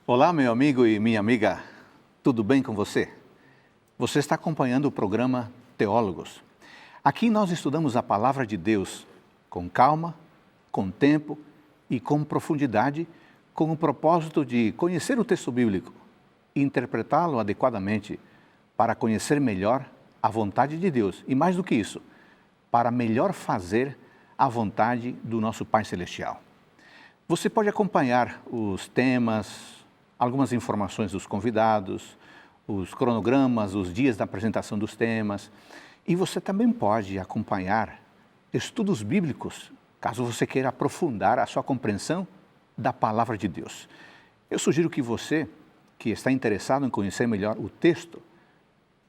Olá, meu amigo e minha amiga, tudo bem com você? Você está acompanhando o programa Teólogos. Aqui nós estudamos a Palavra de Deus com calma, com tempo e com profundidade, com o propósito de conhecer o texto bíblico e interpretá-lo adequadamente para conhecer melhor a vontade de Deus e, mais do que isso, para melhor fazer a vontade do nosso Pai Celestial. Você pode acompanhar os temas, algumas informações dos convidados, os cronogramas, os dias da apresentação dos temas. E você também pode acompanhar estudos bíblicos, caso você queira aprofundar a sua compreensão da Palavra de Deus. Eu sugiro que você, que está interessado em conhecer melhor o texto,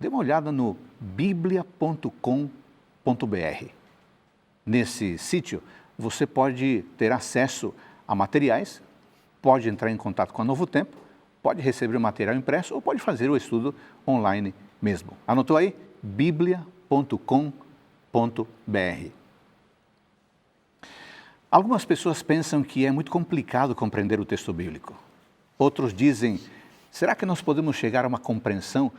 dê uma olhada no biblia.com.br. Nesse sítio, você pode ter acesso a materiais, pode entrar em contato com a Novo Tempo, pode receber o material impresso ou pode fazer o estudo online mesmo. Anotou aí? biblia.com.br. Algumas pessoas pensam que é muito complicado compreender o texto bíblico. Outros dizem, será que nós podemos chegar a uma compreensão,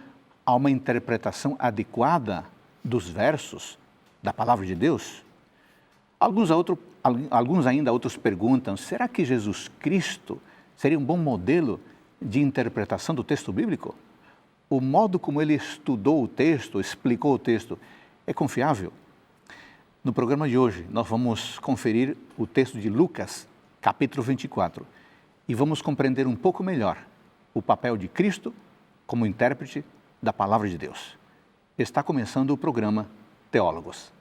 a uma interpretação adequada dos versos da Palavra de Deus? Alguns ainda outros perguntam, será que Jesus Cristo seria um bom modelo de interpretação do texto bíblico? O modo como ele estudou o texto, explicou o texto, é confiável? No programa de hoje, nós vamos conferir o texto de Lucas, capítulo 24, e vamos compreender um pouco melhor o papel de Cristo como intérprete da Palavra de Deus. Está começando o programa Teólogos.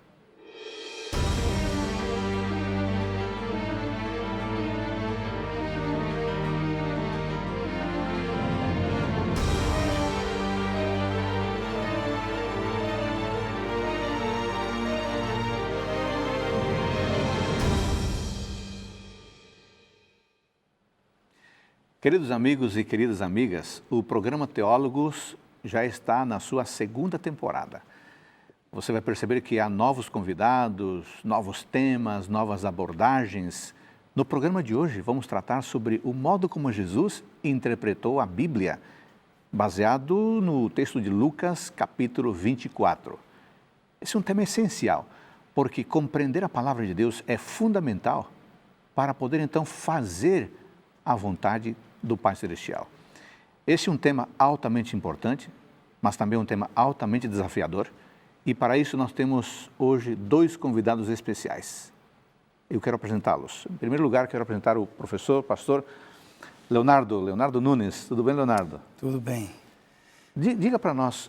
Queridos amigos e queridas amigas, o programa Teólogos já está na sua segunda temporada. Você vai perceber que há novos convidados, novos temas, novas abordagens. No programa de hoje vamos tratar sobre o modo como Jesus interpretou a Bíblia, baseado no texto de Lucas, capítulo 24. Esse é um tema essencial, porque compreender a Palavra de Deus é fundamental para poder então fazer a vontade do Pai Celestial. Esse é um tema altamente importante, mas também um tema altamente desafiador, e para isso nós temos hoje dois convidados especiais. Eu quero apresentá-los. Em primeiro lugar, quero apresentar o professor, pastor Leonardo Nunes. Tudo bem, Leonardo? Tudo bem. Diga para nós,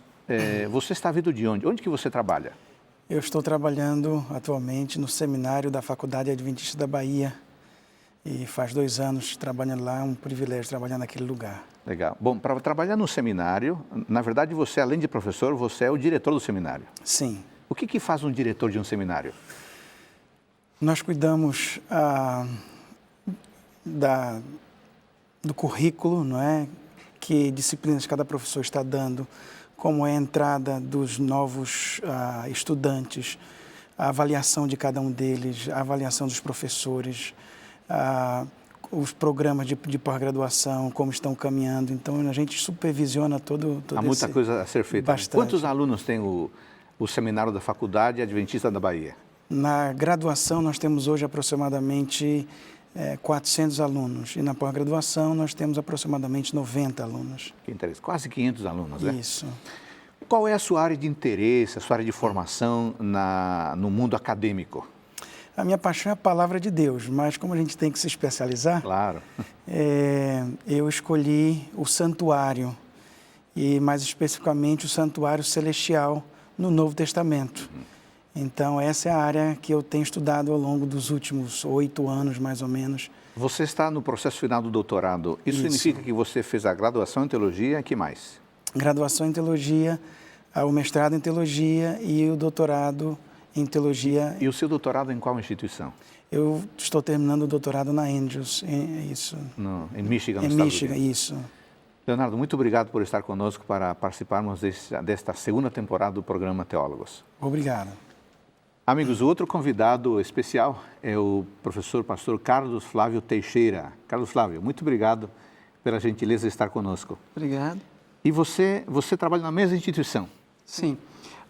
você está vindo de onde? Onde que você trabalha? Eu estou trabalhando atualmente no seminário da Faculdade Adventista da Bahia, e faz 2 anos trabalhando lá, é um privilégio trabalhar naquele lugar. Legal. Bom, para trabalhar no seminário, na verdade você, além de professor, você é o diretor do seminário. Sim. O que faz um diretor de um seminário? Nós cuidamos do currículo, não é? Que disciplinas cada professor está dando, como é a entrada dos novos estudantes, a avaliação de cada um deles, a avaliação dos professores, os programas de pós-graduação, como estão caminhando. Então, a gente supervisiona todo Há muita coisa a ser feita. Bastante. Quantos alunos tem o seminário da Faculdade Adventista da Bahia? Na graduação, nós temos hoje aproximadamente 400 alunos. E na pós-graduação, nós temos aproximadamente 90 alunos. Que interessante. Quase 500 alunos, né? Isso. Qual é a sua área de interesse, a sua área de formação no mundo acadêmico? A minha paixão é a Palavra de Deus, mas como a gente tem que se especializar, claro. Eu escolhi o santuário, e mais especificamente o santuário celestial no Novo Testamento. Então, essa é a área que eu tenho estudado ao longo dos últimos 8 anos, mais ou menos. Você está no processo final do doutorado. Isso significa que você fez a graduação em teologia, que mais? Graduação em teologia, o mestrado em teologia e o doutorado em teologia. E o seu doutorado em qual instituição? Eu estou terminando o doutorado na Andrews, em Michigan, nos Estados Michigan, Unidos. isso. Leonardo, muito obrigado por estar conosco para participarmos desta segunda temporada do programa Teólogos. Obrigado. Amigos, o outro convidado especial é o professor pastor Carlos Flávio Teixeira. Carlos Flávio, muito obrigado pela gentileza de estar conosco. Obrigado. E você trabalha na mesma instituição? Sim,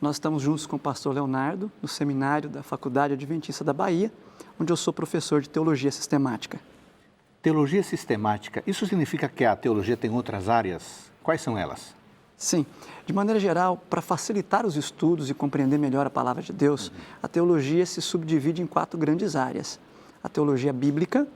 nós estamos juntos com o pastor Leonardo, no seminário da Faculdade Adventista da Bahia, onde eu sou professor de Teologia Sistemática. Teologia sistemática, isso significa que a teologia tem outras áreas? Quais são elas? Sim, de maneira geral, para facilitar os estudos e compreender melhor a palavra de Deus, a teologia se subdivide em 4 grandes áreas. A teologia bíblica,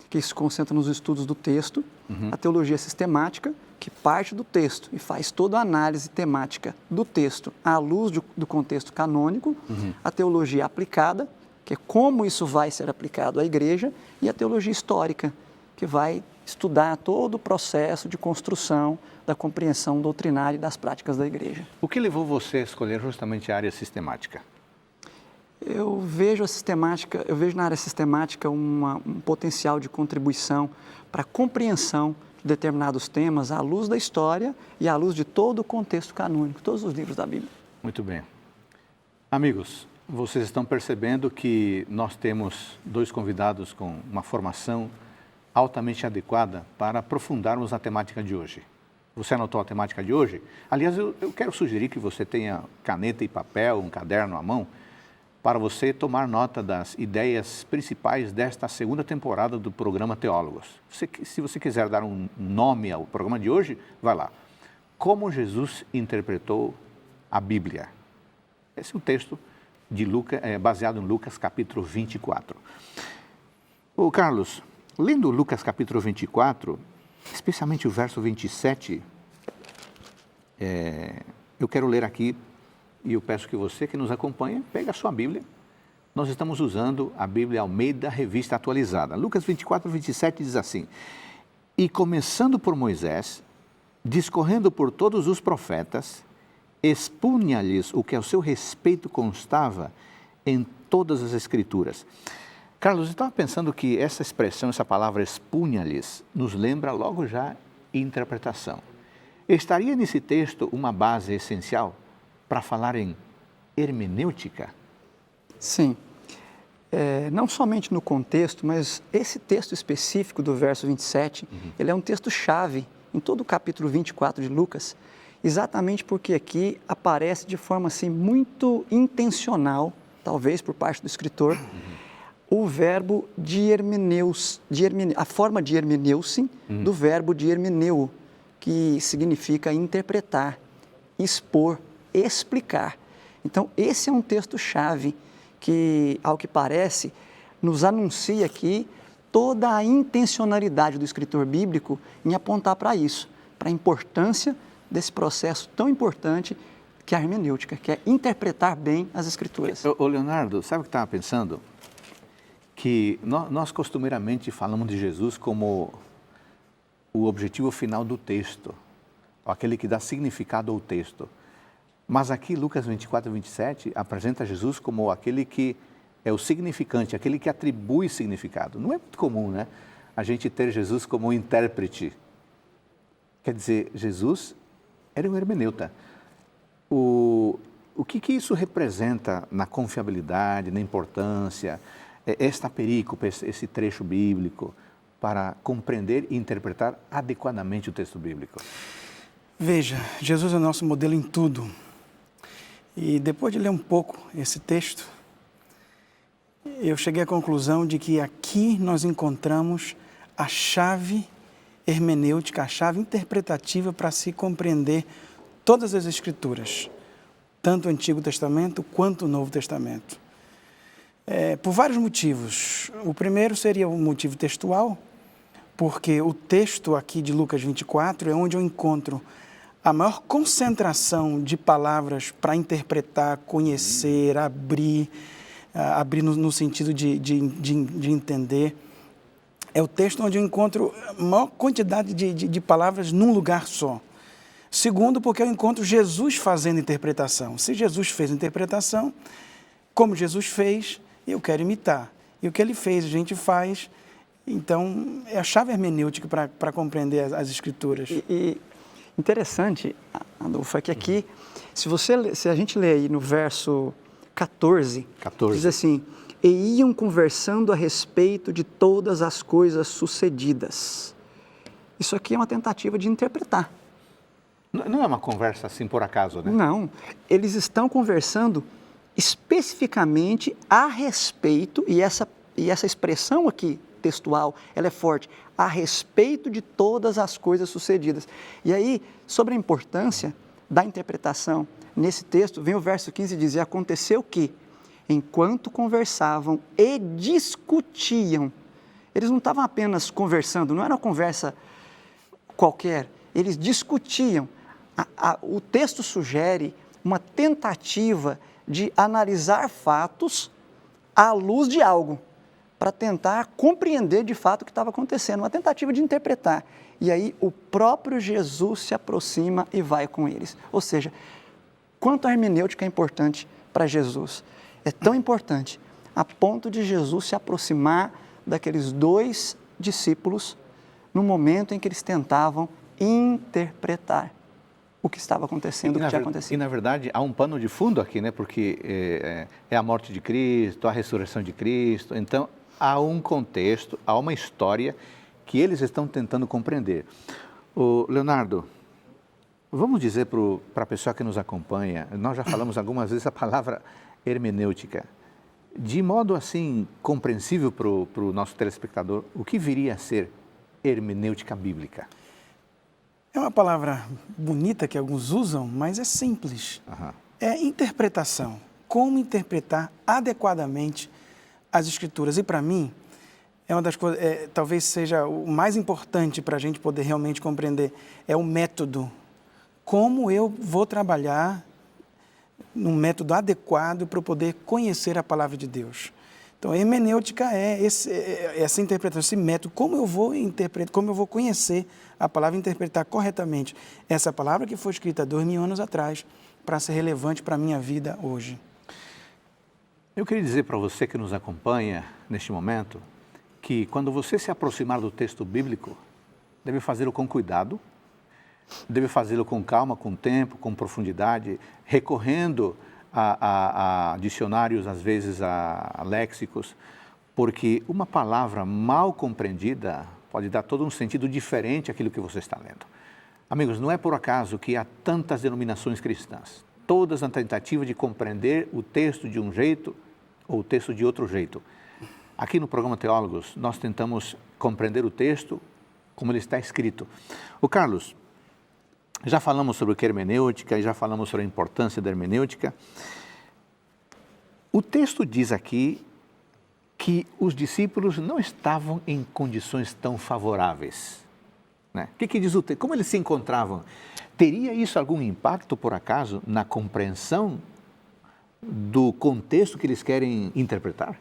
que se concentra nos estudos do texto, a teologia sistemática, que parte do texto e faz toda a análise temática do texto à luz do contexto canônico, a teologia aplicada, que é como isso vai ser aplicado à igreja, e a teologia histórica, que vai estudar todo o processo de construção da compreensão doutrinária e das práticas da igreja. O que levou você a escolher justamente a área sistemática? Eu vejo na área sistemática um potencial de contribuição para a compreensão de determinados temas à luz da história e à luz de todo o contexto canônico, todos os livros da Bíblia. Muito bem. Amigos, vocês estão percebendo que nós temos 2 convidados com uma formação altamente adequada para aprofundarmos a temática de hoje. Você anotou a temática de hoje? Aliás, eu quero sugerir que você tenha caneta e papel, um caderno à mão, para você tomar nota das ideias principais desta 2ª temporada do programa Teólogos. Se você quiser dar um nome ao programa de hoje, vai lá. Como Jesus interpretou a Bíblia. Esse é o texto de Lucas, baseado em Lucas capítulo 24. Ô Carlos, lendo Lucas capítulo 24, especialmente o verso 27, eu quero ler aqui. E eu peço que você que nos acompanha, pegue a sua Bíblia. Nós estamos usando a Bíblia Almeida Revista Atualizada. Lucas 24, 27 diz assim: E começando por Moisés, discorrendo por todos os profetas, expunha-lhes o que ao seu respeito constava em todas as Escrituras. Carlos, eu estava pensando que essa expressão, essa palavra expunha-lhes, nos lembra logo já interpretação. Estaria nesse texto uma base essencial para falar em hermenêutica? Sim. Não somente no contexto, mas esse texto específico do verso 27, ele é um texto-chave em todo o capítulo 24 de Lucas, exatamente porque aqui aparece de forma assim, muito intencional, talvez por parte do escritor, o verbo diermeneus, a forma de hermeneusim do verbo diermeneu, que significa interpretar, expor, explicar. Então, esse é um texto-chave que, ao que parece, nos anuncia aqui toda a intencionalidade do escritor bíblico em apontar para isso, para a importância desse processo tão importante que é a hermenêutica, que é interpretar bem as Escrituras. Ô Leonardo, sabe o que eu estava pensando? Que nós costumeiramente falamos de Jesus como o objetivo final do texto, aquele que dá significado ao texto. Mas aqui, Lucas 24 e 27, apresenta Jesus como aquele que é o significante, aquele que atribui significado. Não é muito comum, né? A gente ter Jesus como intérprete. Quer dizer, Jesus era um hermeneuta. O que isso representa na confiabilidade, na importância, esta perícope, esse trecho bíblico, para compreender e interpretar adequadamente o texto bíblico? Veja, Jesus é o nosso modelo em tudo. E depois de ler um pouco esse texto, eu cheguei à conclusão de que aqui nós encontramos a chave hermenêutica, a chave interpretativa para se compreender todas as Escrituras, tanto o Antigo Testamento quanto o Novo Testamento. Por vários motivos. O primeiro seria o motivo textual, porque o texto aqui de Lucas 24 é onde eu encontro a maior concentração de palavras para interpretar, conhecer, abrir no sentido de entender. É o texto onde eu encontro a maior quantidade de palavras num lugar só. Segundo, porque eu encontro Jesus fazendo interpretação. Se Jesus fez interpretação, como Jesus fez, eu quero imitar. E o que ele fez, a gente faz. Então, é a chave hermenêutica para compreender as Escrituras. Interessante, Adolfo, é que aqui, se a gente ler aí no verso 14, diz assim: e iam conversando a respeito de todas as coisas sucedidas. Isso aqui é uma tentativa de interpretar. Não é uma conversa assim por acaso, né? Não, eles estão conversando especificamente a respeito, e essa expressão aqui textual, ela é forte, a respeito de todas as coisas sucedidas. E aí, sobre a importância da interpretação, nesse texto, vem o verso 15 e diz, e aconteceu que, enquanto conversavam e discutiam, eles não estavam apenas conversando, não era uma conversa qualquer, eles discutiam. O texto sugere uma tentativa de analisar fatos à luz de algo, para tentar compreender de fato o que estava acontecendo, uma tentativa de interpretar. E aí o próprio Jesus se aproxima e vai com eles. Ou seja, quanto a hermenêutica é importante para Jesus. É tão importante a ponto de Jesus se aproximar daqueles 2 discípulos no momento em que eles tentavam interpretar o que estava acontecendo, o que tinha acontecido. E, na verdade, há um pano de fundo aqui, né? Porque é a morte de Cristo, a ressurreição de Cristo. Então, há um contexto, há uma história que eles estão tentando compreender. Leonardo, vamos dizer para a pessoa que nos acompanha, nós já falamos algumas vezes a palavra hermenêutica, de modo assim compreensível para o nosso telespectador, o que viria a ser hermenêutica bíblica? É uma palavra bonita que alguns usam, mas é simples. Uhum. É interpretação. Como interpretar adequadamente as Escrituras. E para mim, é uma das coisas, talvez seja o mais importante para a gente poder realmente compreender, é o método. Como eu vou trabalhar num método adequado para eu poder conhecer a palavra de Deus. Então, a hermenêutica é essa interpretação, esse método, como eu vou interpretar, como eu vou conhecer a palavra e interpretar corretamente essa palavra que foi escrita 2000 anos atrás, para ser relevante para a minha vida hoje. Eu queria dizer para você que nos acompanha neste momento, que quando você se aproximar do texto bíblico, deve fazê-lo com cuidado, deve fazê-lo com calma, com tempo, com profundidade, recorrendo a dicionários, às vezes a léxicos, porque uma palavra mal compreendida pode dar todo um sentido diferente àquilo que você está lendo. Amigos, não é por acaso que há tantas denominações cristãs, todas na tentativa de compreender o texto de um jeito ou o texto de outro jeito. Aqui no programa Teólogos, nós tentamos compreender o texto como ele está escrito. Carlos, já falamos sobre o que é hermenêutica, já falamos sobre a importância da hermenêutica. O texto diz aqui que os discípulos não estavam em condições tão favoráveis. Né? O que diz o texto? Como eles se encontravam? Teria isso algum impacto, por acaso, na compreensão do contexto que eles querem interpretar?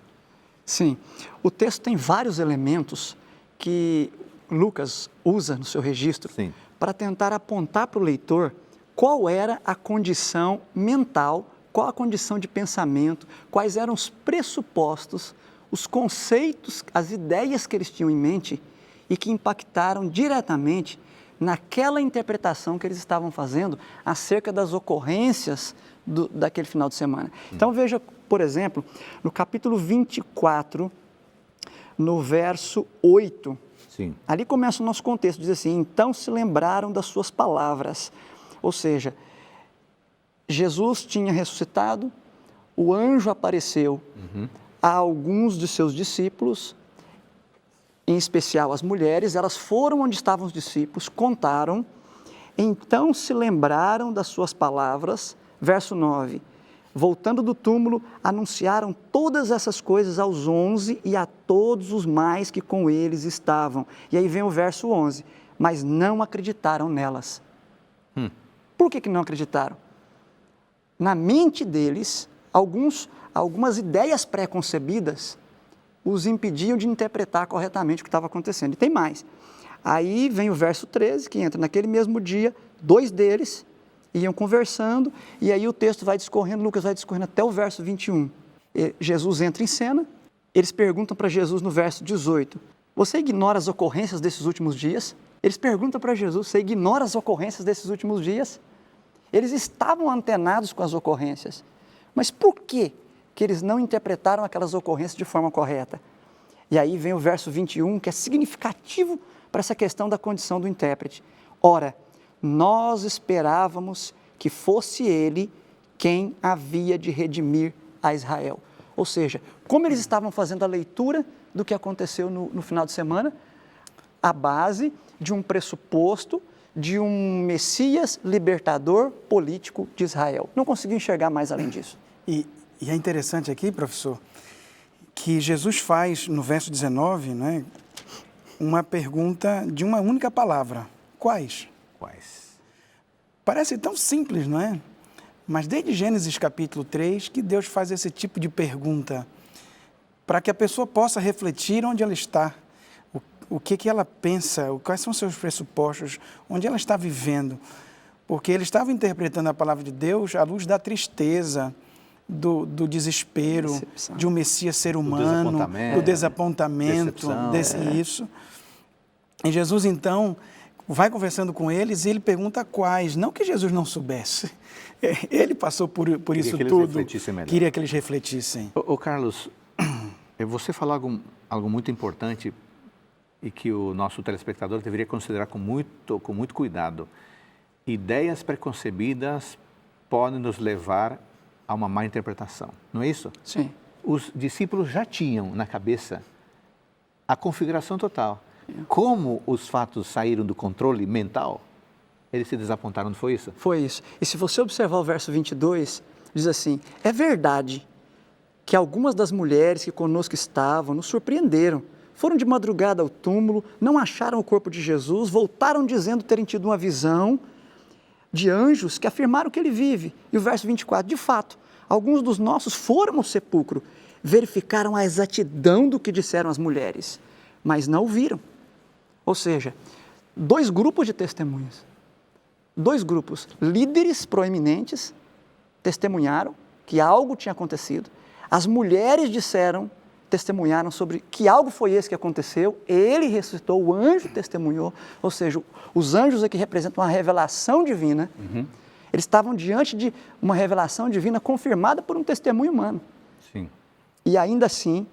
Sim. O texto tem vários elementos que Lucas usa no seu registro para tentar apontar para o leitor qual era a condição mental, qual a condição de pensamento, quais eram os pressupostos, os conceitos, as ideias que eles tinham em mente e que impactaram diretamente naquela interpretação que eles estavam fazendo acerca das ocorrências daquele final de semana. Então veja, por exemplo, no capítulo 24, no verso 8, ali começa o nosso contexto, diz assim, então se lembraram das suas palavras, ou seja, Jesus tinha ressuscitado, o anjo apareceu a alguns de seus discípulos, em especial as mulheres, elas foram onde estavam os discípulos, contaram, então se lembraram das suas palavras, verso 9, voltando do túmulo, anunciaram todas essas coisas aos 11 e a todos os mais que com eles estavam. E aí vem o verso 11, mas não acreditaram nelas. Por que não acreditaram? Na mente deles, algumas ideias pré-concebidas os impediam de interpretar corretamente o que estava acontecendo. E tem mais. Aí vem o verso 13, que entra naquele mesmo dia, 2 deles iam conversando, e aí o texto vai discorrendo, Lucas vai discorrendo até o verso 21. Jesus entra em cena, eles perguntam para Jesus no verso 18, você ignora as ocorrências desses últimos dias? Eles perguntam para Jesus, você ignora as ocorrências desses últimos dias? Eles estavam antenados com as ocorrências, mas por que eles não interpretaram aquelas ocorrências de forma correta? E aí vem o verso 21, que é significativo para essa questão da condição do intérprete. Ora, nós esperávamos que fosse ele quem havia de redimir a Israel. Ou seja, como eles estavam fazendo a leitura do que aconteceu no final de semana, a base de um pressuposto de um Messias libertador político de Israel. Não conseguiu enxergar mais além disso. E é interessante aqui, professor, que Jesus faz no verso 19, né, uma pergunta de uma única palavra. Quais? Quais? Parece tão simples, não é? Mas desde Gênesis capítulo 3 que Deus faz esse tipo de pergunta para que a pessoa possa refletir onde ela está, o que ela pensa, quais são os seus pressupostos, onde ela está vivendo. Porque ele estava interpretando a palavra de Deus à luz da tristeza, do desespero, Decepção. de um Messias ser humano, do desapontamento, isso. E Jesus, então, vai conversando com eles e ele pergunta quais. Não que Jesus não soubesse. Ele passou por isso tudo. Queria que eles refletissem. Ô Carlos, você falou algo muito importante e que o nosso telespectador deveria considerar com muito cuidado. Ideias preconcebidas podem nos levar a uma má interpretação, não é isso? Sim. Os discípulos já tinham na cabeça a configuração total. Como os fatos saíram do controle mental, eles se desapontaram, não foi isso? Foi isso. E se você observar o verso 22, diz assim, é verdade que algumas das mulheres que conosco estavam nos surpreenderam, foram de madrugada ao túmulo, não acharam o corpo de Jesus, voltaram dizendo terem tido uma visão de anjos que afirmaram que ele vive. E o verso 24, de fato, alguns dos nossos foram ao sepulcro, verificaram a exatidão do que disseram as mulheres, mas não o viram. Ou seja, dois grupos de testemunhas, dois grupos, líderes proeminentes, testemunharam que algo tinha acontecido, as mulheres testemunharam sobre que algo foi esse que aconteceu, ele ressuscitou, o anjo testemunhou, ou seja, os anjos aqui representam uma revelação divina, eles estavam diante de uma revelação divina confirmada por um testemunho humano. Sim. E ainda assim,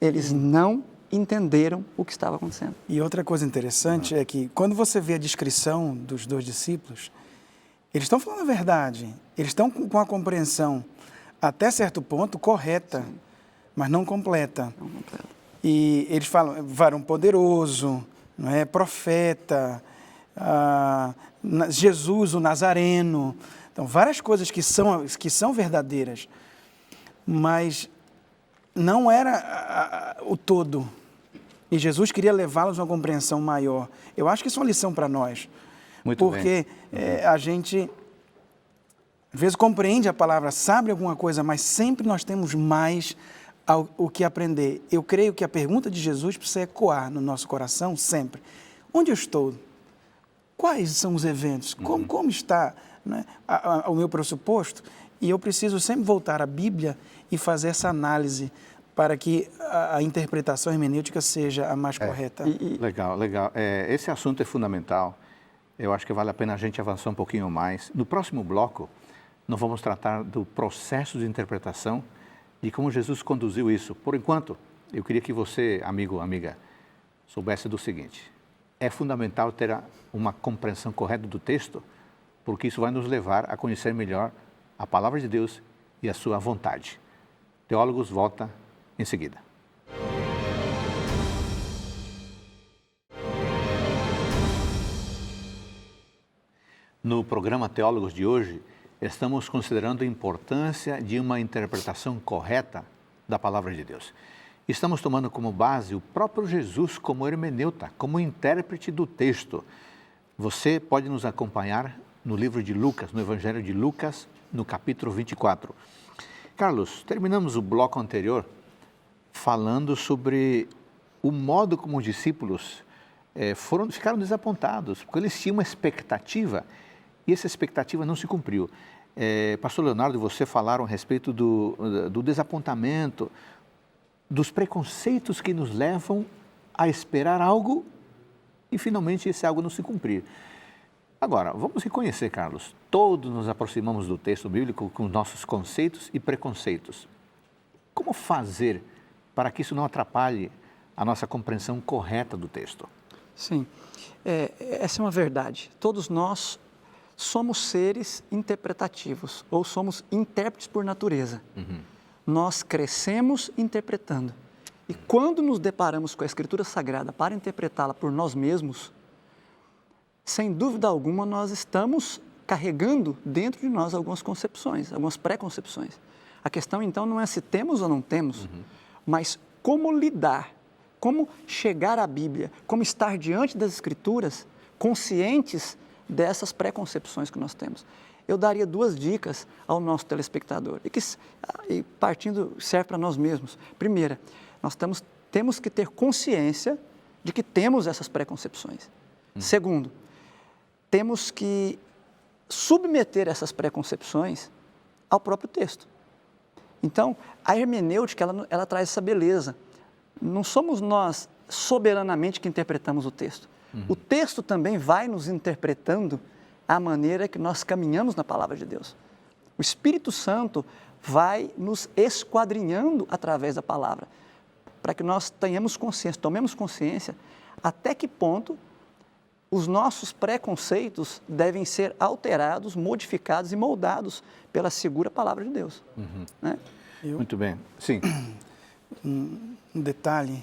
eles não entenderam o que estava acontecendo. E outra coisa interessante é que quando você vê a descrição dos dois discípulos, eles estão falando a verdade, eles estão com a compreensão até certo ponto correta, sim, mas não completa. Não completa. E eles falam, varão poderoso, não é? Profeta, Jesus, o Nazareno. Então, várias coisas que são verdadeiras, mas não era o todo. E Jesus queria levá-los a uma compreensão maior. Eu acho que isso é uma lição para nós. Muito porque a gente, às vezes, compreende a palavra, sabe alguma coisa, mas sempre nós temos mais o que aprender. Eu creio que a pergunta de Jesus precisa ecoar no nosso coração sempre. Onde eu estou? Quais são os eventos? Como está, né, o meu pressuposto? E eu preciso sempre voltar à Bíblia e fazer essa análise para que a interpretação hermenêutica seja a mais correta. Legal. Esse assunto é fundamental. Eu acho que vale a pena a gente avançar um pouquinho mais. No próximo bloco, nós vamos tratar do processo de interpretação, de como Jesus conduziu isso. Por enquanto, eu queria que você, amigo ou amiga, soubesse do seguinte. É fundamental ter uma compreensão correta do texto, porque isso vai nos levar a conhecer melhor a palavra de Deus e a sua vontade. Teólogos volta em seguida. No programa Teólogos de hoje, estamos considerando a importância de uma interpretação correta da palavra de Deus. Estamos tomando como base o próprio Jesus como hermeneuta, como intérprete do texto. Você pode nos acompanhar no livro de Lucas, no Evangelho de Lucas, no capítulo 24. Carlos, terminamos o bloco anterior falando sobre o modo como os discípulos ficaram desapontados, porque eles tinham uma expectativa e essa expectativa não se cumpriu. Pastor Leonardo e você falaram a respeito do desapontamento, dos preconceitos que nos levam a esperar algo e finalmente esse algo não se cumprir. Agora, vamos reconhecer, Carlos, todos nos aproximamos do texto bíblico com nossos conceitos e preconceitos. Como fazer para que isso não atrapalhe a nossa compreensão correta do texto. Sim, essa é uma verdade. Todos nós somos seres interpretativos, ou somos intérpretes por natureza. Nós crescemos interpretando. E quando nos deparamos com a Escritura Sagrada para interpretá-la por nós mesmos, sem dúvida alguma nós estamos carregando dentro de nós algumas concepções, algumas pré-concepções. A questão então não é se temos ou não temos, mas como lidar, como chegar à Bíblia, como estar diante das Escrituras conscientes dessas pré-concepções que nós temos. Eu daria 2 dicas ao nosso telespectador, e partindo serve para nós mesmos. Primeira, nós temos que ter consciência de que temos essas pré-concepções. Segundo, temos que submeter essas pré-concepções ao próprio texto. Então, a hermenêutica, ela traz essa beleza. Não somos nós soberanamente que interpretamos o texto. O texto também vai nos interpretando a maneira que nós caminhamos na palavra de Deus. O Espírito Santo vai nos esquadrinhando através da palavra, para que nós tenhamos consciência, tomemos consciência até que ponto os nossos preconceitos devem ser alterados, modificados e moldados pela segura palavra de Deus. Né? Muito bem. Sim. Um detalhe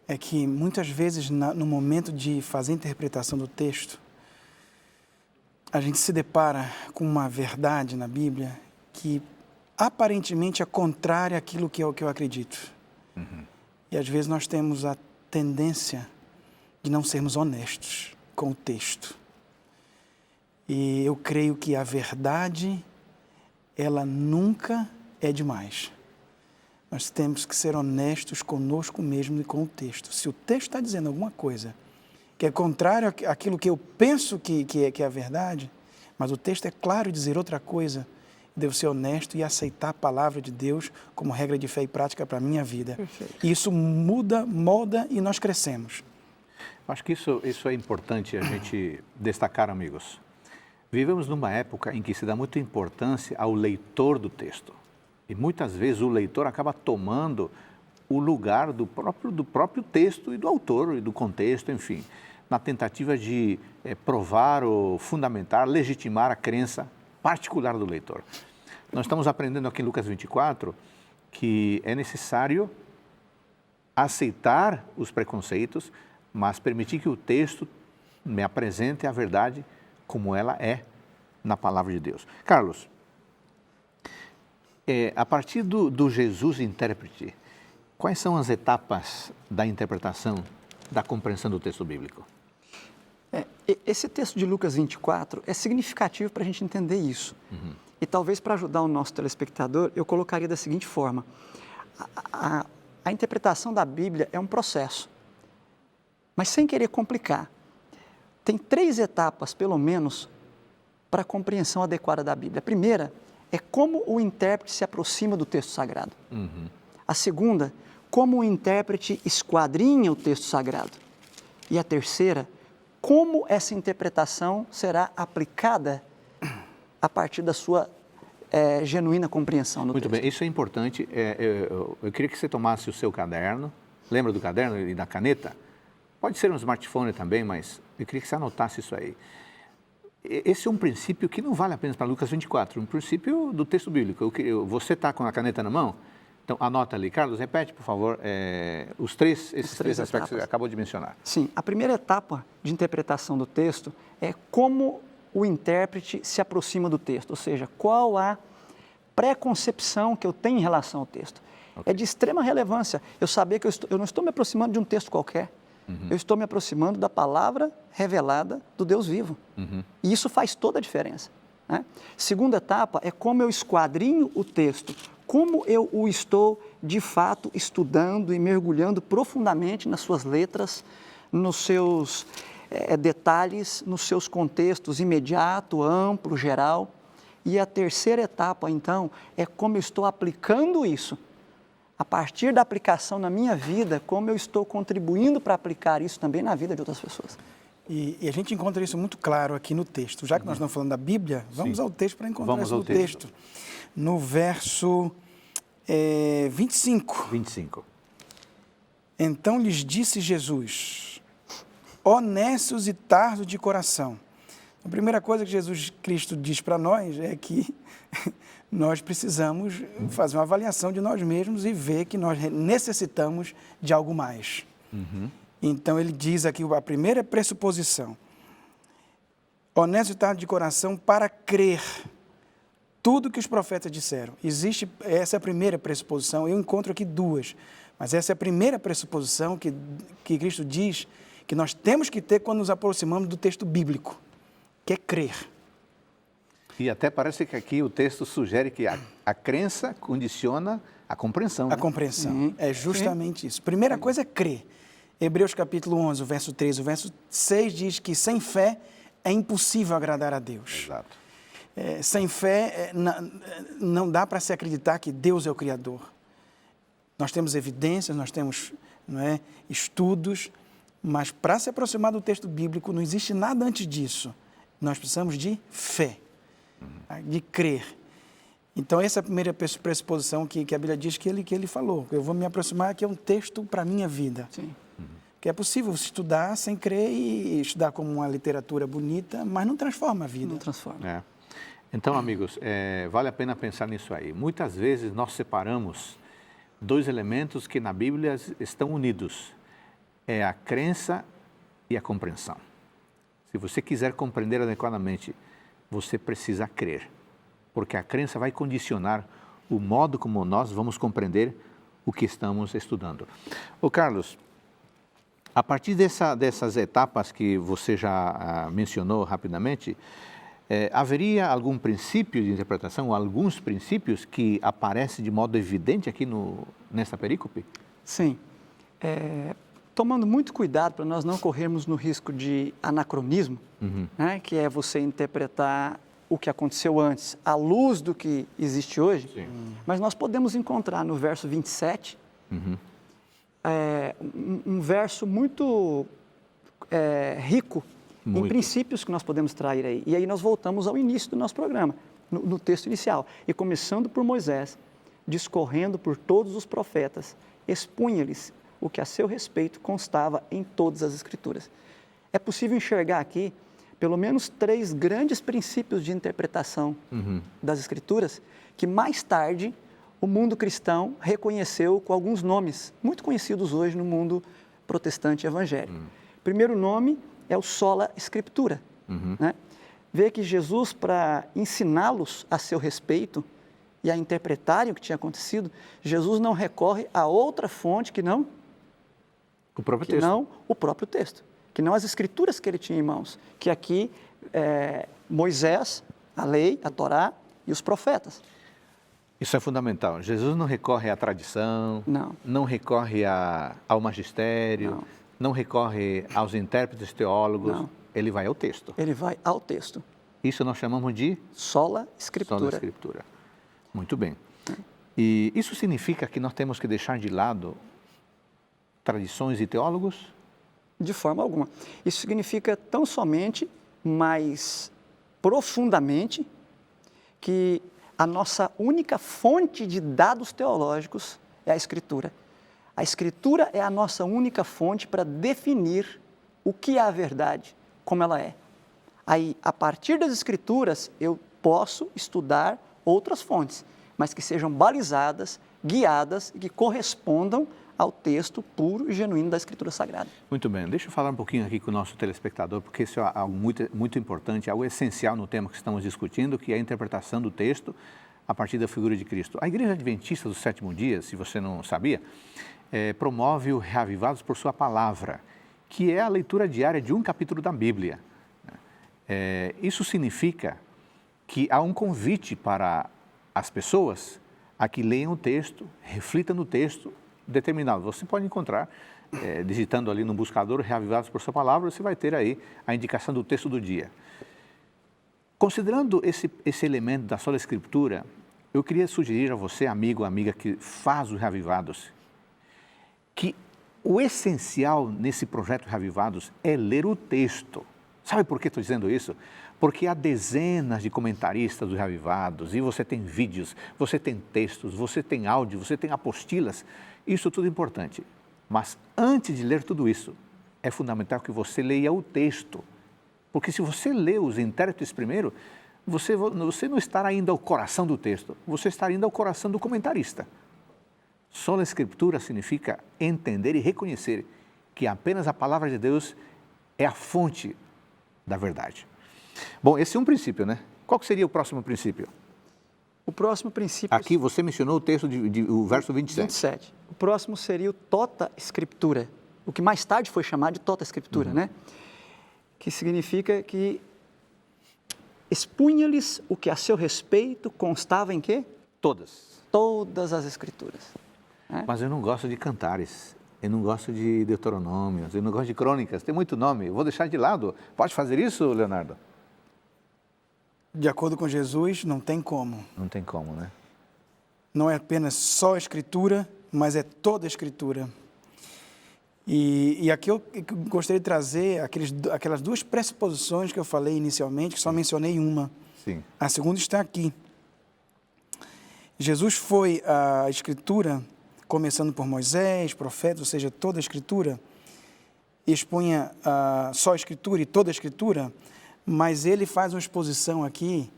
é que muitas vezes no momento de fazer a interpretação do texto, a gente se depara com uma verdade na Bíblia que aparentemente é contrária àquilo que eu acredito. E às vezes nós temos a tendência de não sermos honestos com o texto. E eu creio que a verdade, ela nunca é demais. Nós temos que ser honestos conosco mesmo e com o texto. Se o texto está dizendo alguma coisa que é contrário àquilo que eu penso que é a verdade, mas o texto é claro em dizer outra coisa, devo ser honesto e aceitar a palavra de Deus como regra de fé e prática para a minha vida. Perfeito. E isso muda, molda e nós crescemos. Acho que isso é importante a gente destacar, amigos. Vivemos numa época em que se dá muita importância ao leitor do texto. E muitas vezes o leitor acaba tomando o lugar do próprio texto e do autor e do contexto, enfim, na tentativa de provar ou fundamentar, legitimar a crença particular do leitor. Nós estamos aprendendo aqui em Lucas 24 que é necessário aceitar os preconceitos, mas permitir que o texto me apresente a verdade como ela é na palavra de Deus. Carlos, a partir do Jesus intérprete, quais são as etapas da interpretação, da compreensão do texto bíblico? Esse texto de Lucas 24 é significativo para a gente entender isso. E talvez para ajudar o nosso telespectador, eu colocaria da seguinte forma. A interpretação da Bíblia é um processo, mas sem querer complicar. Tem 3 etapas, pelo menos, para a compreensão adequada da Bíblia. A primeira é como o intérprete se aproxima do texto sagrado. A segunda, como o intérprete esquadrinha o texto sagrado. E a terceira, como essa interpretação será aplicada a partir da sua genuína compreensão do texto. Muito bem, isso é importante. Eu queria que você tomasse o seu caderno. Lembra do caderno e da caneta? Pode ser um smartphone também, mas eu queria que você anotasse isso aí. Esse é um princípio que não vale apenas para Lucas 24, um princípio do texto bíblico. Você está com a caneta na mão? Então, anota ali. Carlos, repete, por favor, esses três aspectos que você acabou de mencionar. Sim, a primeira etapa de interpretação do texto é como o intérprete se aproxima do texto, ou seja, qual a pré-concepção que eu tenho em relação ao texto. Okay. É de extrema relevância eu saber que eu não estou me aproximando de um texto qualquer. Eu estou me aproximando da palavra revelada do Deus vivo. E isso faz toda a diferença. Né? Segunda etapa é como eu esquadrinho o texto, como eu o estou, de fato, estudando e mergulhando profundamente nas suas letras, nos seus detalhes, nos seus contextos imediato, amplo, geral. E a terceira etapa, então, é como eu estou aplicando isso. A partir da aplicação na minha vida, como eu estou contribuindo para aplicar isso também na vida de outras pessoas. E a gente encontra isso muito claro aqui no texto. Já que nós estamos falando da Bíblia, vamos ao texto para encontrar isso no texto. No verso 25. Então lhes disse Jesus, honestos e tardos de coração. A primeira coisa que Jesus Cristo diz para nós é que nós precisamos fazer uma avaliação de nós mesmos e ver que nós necessitamos de algo mais. Então ele diz aqui a primeira pressuposição, honesto e tardo de coração para crer tudo que os profetas disseram. Essa é a primeira pressuposição, eu encontro aqui duas, mas essa é a primeira pressuposição que Cristo diz que nós temos que ter quando nos aproximamos do texto bíblico, que é crer. E até parece que aqui o texto sugere que a crença condiciona a compreensão. A compreensão, é justamente isso. Primeira coisa é crer. Hebreus capítulo 11, o verso 3, o verso 6 diz que sem fé é impossível agradar a Deus. Exato. Sem fé não dá para se acreditar que Deus é o Criador. Nós temos evidências, nós temos estudos, mas para se aproximar do texto bíblico não existe nada antes disso. Nós precisamos de fé, de crer. Então essa é a primeira pressuposição que a Bíblia diz que ele falou. Eu vou me aproximar, que é um texto para a minha vida. Sim. Que é possível estudar sem crer e estudar como uma literatura bonita, mas não transforma a vida. Não transforma. Então, amigos, vale a pena pensar nisso aí. Muitas vezes nós separamos dois elementos que na Bíblia estão unidos. É a crença e a compreensão. Se você quiser compreender adequadamente, você precisa crer. Porque a crença vai condicionar o modo como nós vamos compreender o que estamos estudando. Ô Carlos, a partir dessas etapas que você já mencionou rapidamente, haveria algum princípio de interpretação, ou alguns princípios que aparecem de modo evidente aqui nessa perícope? Sim. Tomando muito cuidado para nós não corrermos no risco de anacronismo, né, que é você interpretar o que aconteceu antes à luz do que existe hoje, mas nós podemos encontrar no verso 27 um verso muito rico em princípios que nós podemos extrair aí. E aí nós voltamos ao início do nosso programa, no texto inicial. E começando por Moisés, discorrendo por todos os profetas, expunha-lhes o que a seu respeito constava em todas as Escrituras. É possível enxergar aqui pelo menos 3 grandes princípios de interpretação das Escrituras que mais tarde o mundo cristão reconheceu com alguns nomes muito conhecidos hoje no mundo protestante evangélico. O primeiro nome é o sola scriptura. Né? Vê que Jesus, para ensiná-los a seu respeito e a interpretarem o que tinha acontecido, Jesus não recorre a outra fonte que não o próprio texto, que não as escrituras que ele tinha em mãos, que aqui Moisés, a lei, a Torá e os profetas. Isso é fundamental. Jesus não recorre à tradição, não recorre ao magistério, não recorre aos intérpretes teólogos, ele vai ao texto. Ele vai ao texto. Isso nós chamamos de sola scriptura. Sola scriptura. Muito bem. E isso significa que nós temos que deixar de lado tradições e teólogos? De forma alguma. Isso significa tão somente, mais profundamente, que a nossa única fonte de dados teológicos é a Escritura. A Escritura é a nossa única fonte para definir o que é a verdade, como ela é. Aí, a partir das Escrituras, eu posso estudar outras fontes, mas que sejam balizadas, guiadas e que correspondam ao texto puro e genuíno da Escritura Sagrada. Muito bem. Deixa eu falar um pouquinho aqui com o nosso telespectador, porque isso é algo muito importante, algo essencial no tema que estamos discutindo, que é a interpretação do texto a partir da figura de Cristo. A Igreja Adventista do Sétimo Dia, se você não sabia, promove o Reavivados por sua palavra, que é a leitura diária de um capítulo da Bíblia. Isso significa que há um convite para as pessoas a que leiam o texto, reflitam no texto determinado. Você pode encontrar, digitando ali no buscador, Reavivados por sua palavra, você vai ter aí a indicação do texto do dia. Considerando esse elemento da sola escritura, eu queria sugerir a você, amigo, amiga, que faz os Reavivados, que o essencial nesse projeto Reavivados é ler o texto. Sabe por que estou dizendo isso? Porque há dezenas de comentaristas dos Reavivados, e você tem vídeos, você tem textos, você tem áudio, você tem apostilas, isso tudo é importante. Mas antes de ler tudo isso, é fundamental que você leia o texto. Porque se você lê os intérpretes primeiro, você não estará indo ao coração do texto, você estará indo ao coração do comentarista. Sola Escritura significa entender e reconhecer que apenas a palavra de Deus é a fonte da verdade. Bom, esse é um princípio, né? Qual que seria o próximo princípio? O próximo princípio... Aqui você mencionou o texto o verso 27. O próximo seria o Tota Scriptura, o que mais tarde foi chamado de Tota Scriptura, né? Que significa que expunha-lhes o que a seu respeito constava em quê? Todas. Todas as Escrituras. Né? Mas eu não gosto de Cantares, eu não gosto de Deuteronômios, eu não gosto de Crônicas, tem muito nome, eu vou deixar de lado. Pode fazer isso, Leonardo? De acordo com Jesus, não tem como. Não tem como, né? Não é apenas só a Escritura, mas é toda a Escritura. E aqui eu gostaria de trazer aquelas duas pressuposições que eu falei inicialmente, que só mencionei uma. Sim. A segunda está aqui. Jesus foi a Escritura, começando por Moisés, profetas, ou seja, toda a Escritura, expunha só a Escritura e toda a Escritura, mas ele faz uma exposição aqui,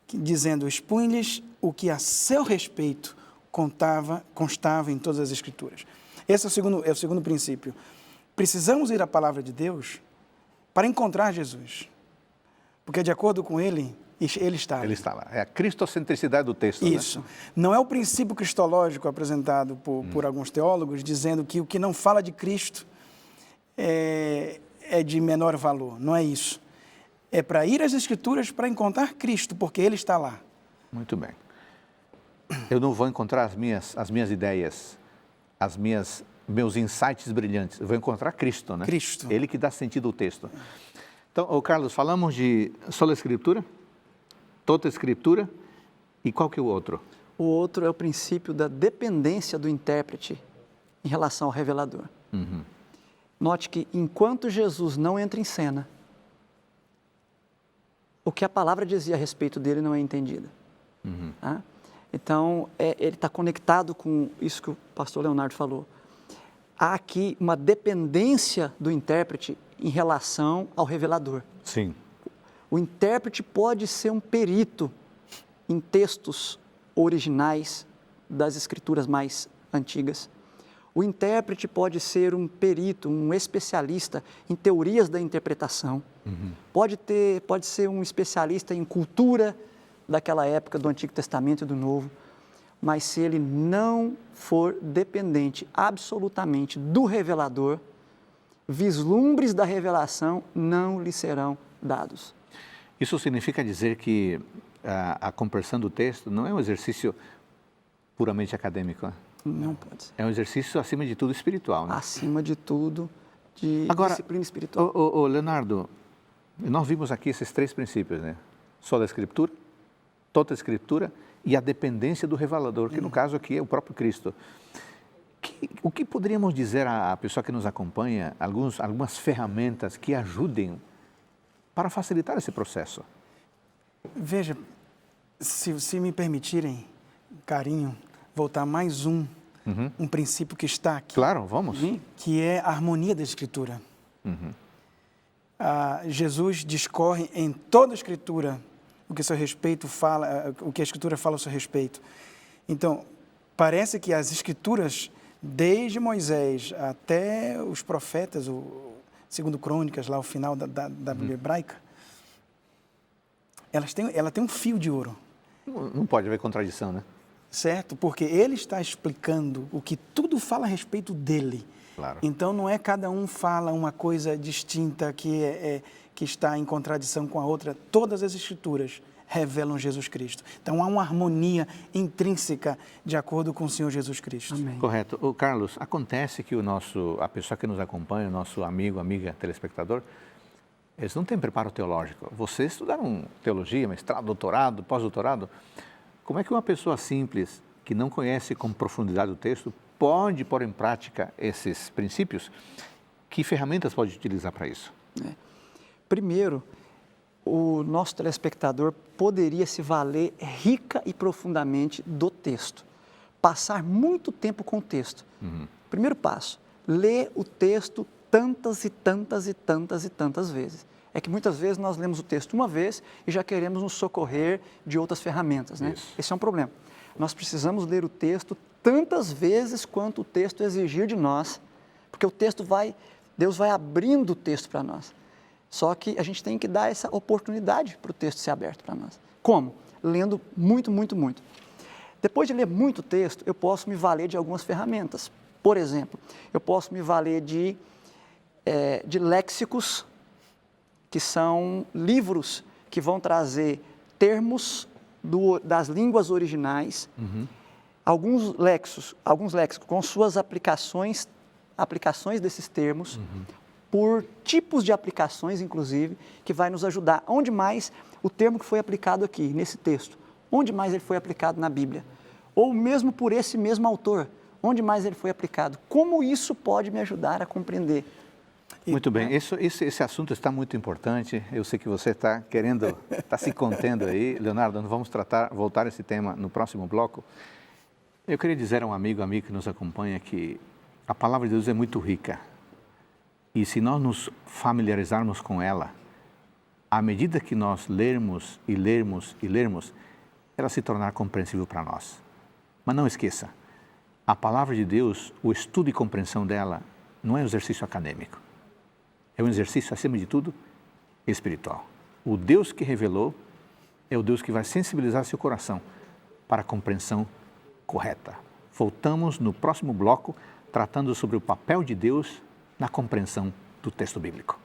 dizendo, expunha-lhes o que a seu respeito constava em todas as Escrituras. Esse é o segundo princípio. Precisamos ir à palavra de Deus para encontrar Jesus, porque de acordo com ele está lá. Ele está lá. É a cristocentricidade do texto. Isso. Né? Não é o princípio cristológico apresentado por alguns teólogos, dizendo que o que não fala de Cristo é de menor valor. Não é isso. É para ir às Escrituras para encontrar Cristo, porque Ele está lá. Muito bem. Eu não vou encontrar as minhas ideias, meus insights brilhantes. Eu vou encontrar Cristo, né? Cristo. Ele que dá sentido ao texto. Então, Carlos, falamos de sola Escritura, toda Escritura, e qual que é o outro? O outro é o princípio da dependência do intérprete em relação ao revelador. Note que enquanto Jesus não entra em cena, o que a palavra dizia a respeito dele não é entendida. Tá? Então, ele está conectado com isso que o pastor Leonardo falou. Há aqui uma dependência do intérprete em relação ao revelador. Sim. O intérprete pode ser um perito em textos originais das escrituras mais antigas. O intérprete pode ser um perito, um especialista em teorias da interpretação. Pode ser um especialista em cultura daquela época do Antigo Testamento e do Novo. Mas se ele não for dependente absolutamente do revelador, vislumbres da revelação não lhe serão dados. Isso significa dizer que a compreensão do texto não é um exercício puramente acadêmico, né? Não pode ser. É um exercício, acima de tudo, espiritual, né? Acima de tudo, de disciplina espiritual. Leonardo, nós vimos aqui esses três princípios, né? Sola Escritura, toda Escritura e a dependência do revelador, que no caso aqui é o próprio Cristo. O que poderíamos dizer à pessoa que nos acompanha, algumas ferramentas que ajudem para facilitar esse processo? Veja, se me permitirem, carinho, voltar mais um princípio que está aqui. Claro, vamos. Que é a harmonia da Escritura. Jesus discorre em toda a Escritura o que seu respeito fala, o que a Escritura fala a seu respeito. Então, parece que as Escrituras, desde Moisés até os profetas, segundo Crônicas, lá o final da Bíblia hebraica, ela tem um fio de ouro. Não pode haver contradição, né? Certo? Porque ele está explicando o que tudo fala a respeito dele. Claro. Então, não é cada um fala uma coisa distinta que está em contradição com a outra. Todas as Escrituras revelam Jesus Cristo. Então, há uma harmonia intrínseca de acordo com o Senhor Jesus Cristo. Amém. Correto. Carlos, acontece que a pessoa que nos acompanha, o nosso amigo, amiga, telespectador, eles não têm preparo teológico. Vocês estudaram teologia, mestrado, doutorado, pós-doutorado. Como é que uma pessoa simples, que não conhece com profundidade o texto, pode pôr em prática esses princípios? Que ferramentas pode utilizar para isso? Primeiro, o nosso telespectador poderia se valer rica e profundamente do texto. Passar muito tempo com o texto. Primeiro passo, lê o texto tantas e tantas e tantas e tantas vezes. É que muitas vezes nós lemos o texto uma vez e já queremos nos socorrer de outras ferramentas, né? Isso. Esse é um problema. Nós precisamos ler o texto tantas vezes quanto o texto exigir de nós, porque Deus vai abrindo o texto para nós. Só que a gente tem que dar essa oportunidade para o texto ser aberto para nós. Como? Lendo muito, muito, muito. Depois de ler muito texto, eu posso me valer de algumas ferramentas. Por exemplo, eu posso me valer de léxicos, que são livros que vão trazer termos das línguas originais, alguns léxicos com suas aplicações desses termos, por tipos de aplicações, inclusive, que vai nos ajudar. Onde mais o termo que foi aplicado aqui, nesse texto, onde mais ele foi aplicado na Bíblia? Ou mesmo por esse mesmo autor, onde mais ele foi aplicado? Como isso pode me ajudar a compreender? Muito bem, esse assunto está muito importante. Eu sei que você está está se contendo aí. Leonardo, nós vamos voltar a esse tema no próximo bloco. Eu queria dizer a um amigo que nos acompanha que a palavra de Deus é muito rica. E se nós nos familiarizarmos com ela, à medida que nós lermos e lermos e lermos, ela se tornará compreensível para nós. Mas não esqueça, a palavra de Deus, o estudo e compreensão dela, não é um exercício acadêmico. É um exercício, acima de tudo, espiritual. O Deus que revelou é o Deus que vai sensibilizar seu coração para a compreensão correta. Voltamos no próximo bloco, tratando sobre o papel de Deus na compreensão do texto bíblico.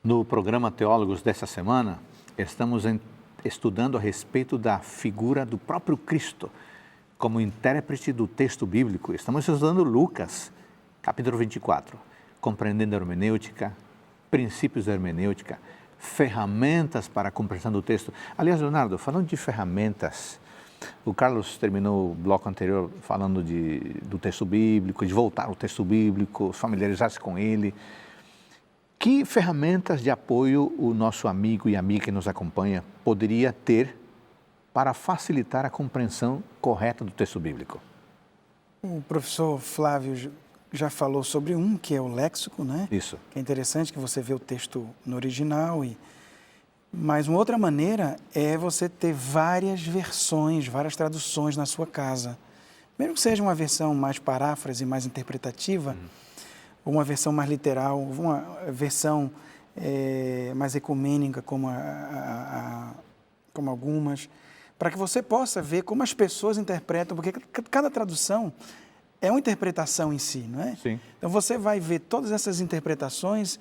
No programa Teólogos dessa semana, estamos estudando a respeito da figura do próprio Cristo como intérprete do texto bíblico. Estamos estudando Lucas, capítulo 24, compreendendo a hermenêutica, princípios da hermenêutica, ferramentas para a compreensão do texto. Aliás, Leonardo, falando de ferramentas, o Carlos terminou o bloco anterior falando do texto bíblico, de voltar ao texto bíblico, familiarizar-se com ele. Que ferramentas de apoio o nosso amigo e amiga que nos acompanha poderia ter para facilitar a compreensão correta do texto bíblico? O professor Flávio já falou sobre que é o léxico, né? Isso. Que é interessante que você vê o texto no original. Mas uma outra maneira é você ter várias versões, várias traduções na sua casa. Mesmo que seja uma versão mais paráfrase, mais interpretativa, ou uma versão mais literal, uma versão mais ecumênica, como algumas, para que você possa ver como as pessoas interpretam, porque cada tradução é uma interpretação em si, não é? Sim. Então você vai ver todas essas interpretações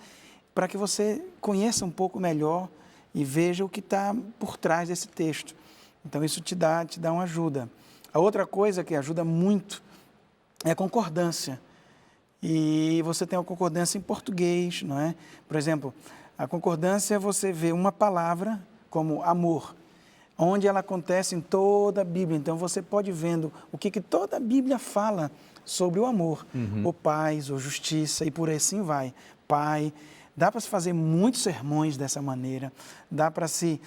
para que você conheça um pouco melhor e veja o que está por trás desse texto. Então isso te dá uma ajuda. A outra coisa que ajuda muito é a concordância. E você tem a concordância em português, não é? Por exemplo, a concordância você vê uma palavra como amor, onde ela acontece em toda a Bíblia. Então você pode vendo o que toda a Bíblia fala sobre o amor, ou paz, ou justiça, e por aí assim vai. Pai, dá para se fazer muitos sermões dessa maneira, dá para se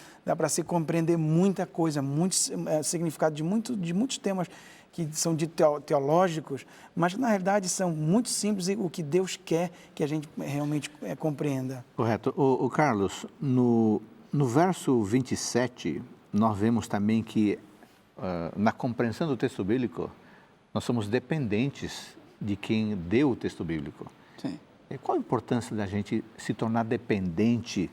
compreender muita coisa, muito significado de muitos temas que são teológicos, mas na realidade são muito simples e o que Deus quer que a gente realmente compreenda. Correto. O Carlos, no verso 27, nós vemos também que na compreensão do texto bíblico, nós somos dependentes de quem deu o texto bíblico. Sim. E qual a importância da gente se tornar dependente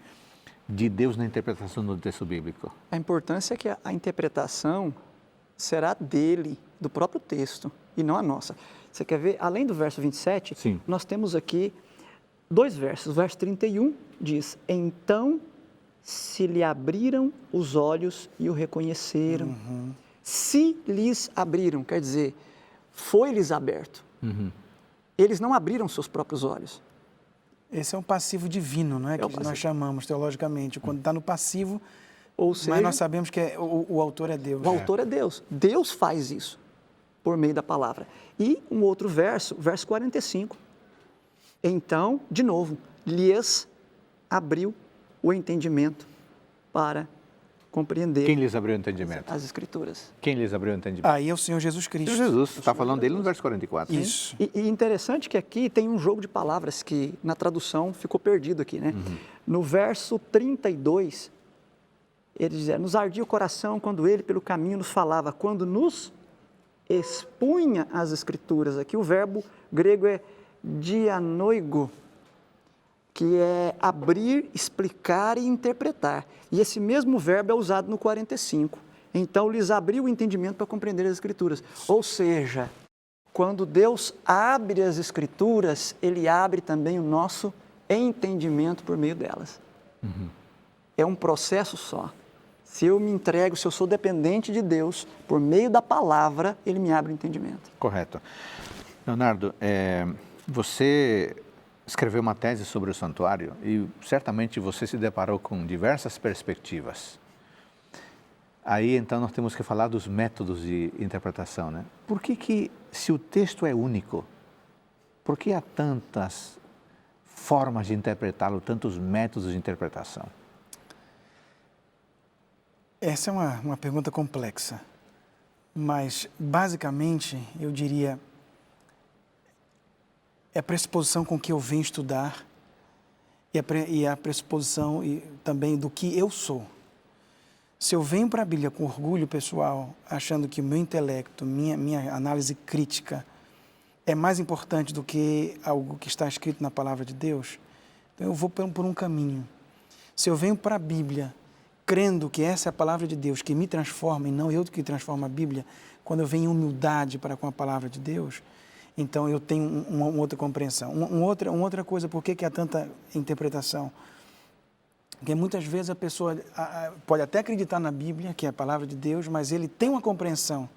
de Deus na interpretação do texto bíblico? A importância é que a interpretação será dele, do próprio texto, e não a nossa. Você quer ver, além do verso 27, Sim. Nós temos aqui 2 versos. O verso 31 diz, então se lhe abriram os olhos e o reconheceram. Se lhes abriram, quer dizer, foi-lhes aberto. Eles não abriram seus próprios olhos. Esse é um passivo divino, não é? Que nós chamamos teologicamente. Quando está no passivo, ou seja, mas nós sabemos que o autor é Deus. O autor é Deus. Deus faz isso por meio da palavra. E um outro verso, verso 45. Então, de novo, lhes abriu o entendimento para compreender Quem lhes abriu o entendimento? as Escrituras. Quem lhes abriu o entendimento? Aí é o Senhor Jesus Cristo. Jesus, está falando dele no verso 44. né? Isso. E interessante que aqui tem um jogo de palavras que na tradução ficou perdido aqui, né? No verso 32, ele diz, nos ardia o coração quando ele pelo caminho nos falava, quando nos expunha as Escrituras. Aqui o verbo grego é dianoigo, que é abrir, explicar e interpretar. E esse mesmo verbo é usado no 45. Então, lhes abriu o entendimento para compreender as Escrituras. Ou seja, quando Deus abre as Escrituras, Ele abre também o nosso entendimento por meio delas. É um processo só. Se eu me entrego, se eu sou dependente de Deus, por meio da palavra, Ele me abre o entendimento. Correto. Leonardo, você escreveu uma tese sobre o santuário e certamente você se deparou com diversas perspectivas. Aí, então, nós temos que falar dos métodos de interpretação, né? Por que, se o texto é único, por que há tantas formas de interpretá-lo, tantos métodos de interpretação? Essa é uma pergunta complexa, mas, basicamente, eu diria, é a pressuposição com que eu venho estudar e a pressuposição também do que eu sou. Se eu venho para a Bíblia com orgulho pessoal, achando que o meu intelecto, minha análise crítica é mais importante do que algo que está escrito na Palavra de Deus, então eu vou por um caminho. Se eu venho para a Bíblia crendo que essa é a Palavra de Deus que me transforma e não eu que transformo a Bíblia, quando eu venho em humildade para com a Palavra de Deus, então eu tenho uma outra compreensão. Uma outra coisa, por que há tanta interpretação? Porque muitas vezes a pessoa pode até acreditar na Bíblia, que é a Palavra de Deus, mas ele tem uma compreensão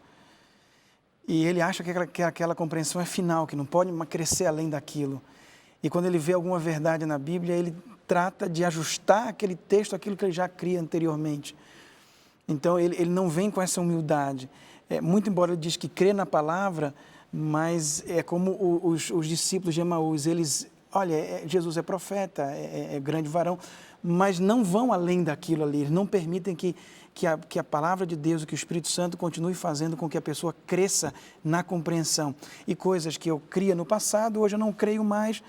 e ele acha que aquela compreensão é final, que não pode crescer além daquilo. E quando ele vê alguma verdade na Bíblia, ele trata de ajustar aquele texto àquilo que ele já cria anteriormente. Então, ele não vem com essa humildade. Muito embora ele diz que crê na palavra, mas é como os discípulos de Emaús, eles, olha, Jesus é profeta, é grande varão, mas não vão além daquilo ali, eles não permitem que a palavra de Deus, que o Espírito Santo continue fazendo com que a pessoa cresça na compreensão. E coisas que eu cria no passado, hoje eu não creio mais,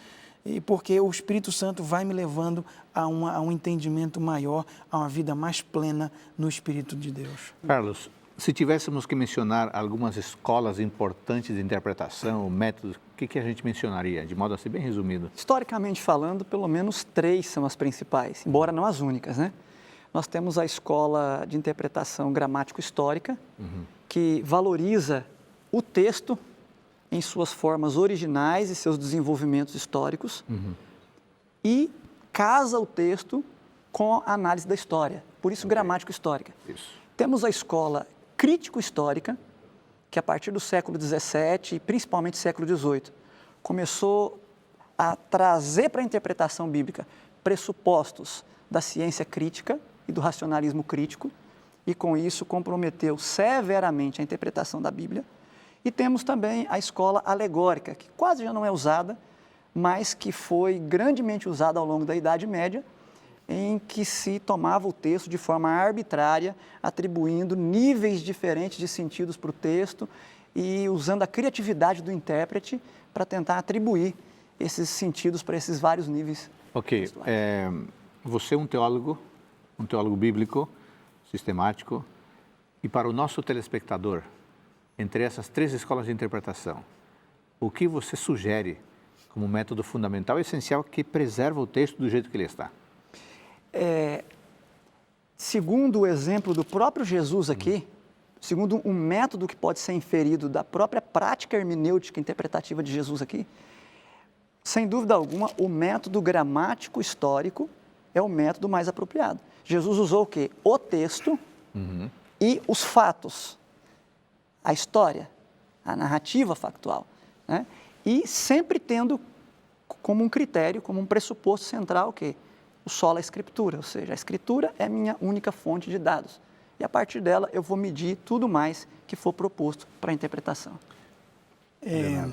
e porque o Espírito Santo vai me levando a um entendimento maior, a uma vida mais plena no Espírito de Deus. Carlos, se tivéssemos que mencionar algumas escolas importantes de interpretação, métodos, o que a gente mencionaria, de modo assim bem resumido? Historicamente falando, pelo menos 3 são as principais, embora não as únicas, né? Nós temos a escola de interpretação gramático-histórica, que valoriza o texto em suas formas originais e seus desenvolvimentos históricos, e casa o texto com a análise da história, por isso gramático-histórica. Temos a escola crítico-histórica, que a partir do século XVII e principalmente século XVIII, começou a trazer para a interpretação bíblica pressupostos da ciência crítica e do racionalismo crítico, e com isso comprometeu severamente a interpretação da Bíblia. E temos também a escola alegórica, que quase já não é usada, mas que foi grandemente usada ao longo da Idade Média, em que se tomava o texto de forma arbitrária, atribuindo níveis diferentes de sentidos para o texto e usando a criatividade do intérprete para tentar atribuir esses sentidos para esses vários níveis. Ok, você é um teólogo bíblico, sistemático, e para o nosso telespectador, entre essas 3 escolas de interpretação, o que você sugere como método fundamental e essencial que preserva o texto do jeito que ele está? Segundo o exemplo do próprio Jesus aqui, segundo um método que pode ser inferido da própria prática hermenêutica interpretativa de Jesus aqui, sem dúvida alguma, o método gramático histórico é o método mais apropriado. Jesus usou o quê? O texto e os fatos, a história, a narrativa factual, né? E sempre tendo como um critério, como um pressuposto central o quê? O sola escritura, ou seja, a escritura é a minha única fonte de dados. E a partir dela eu vou medir tudo mais que for proposto para a interpretação. É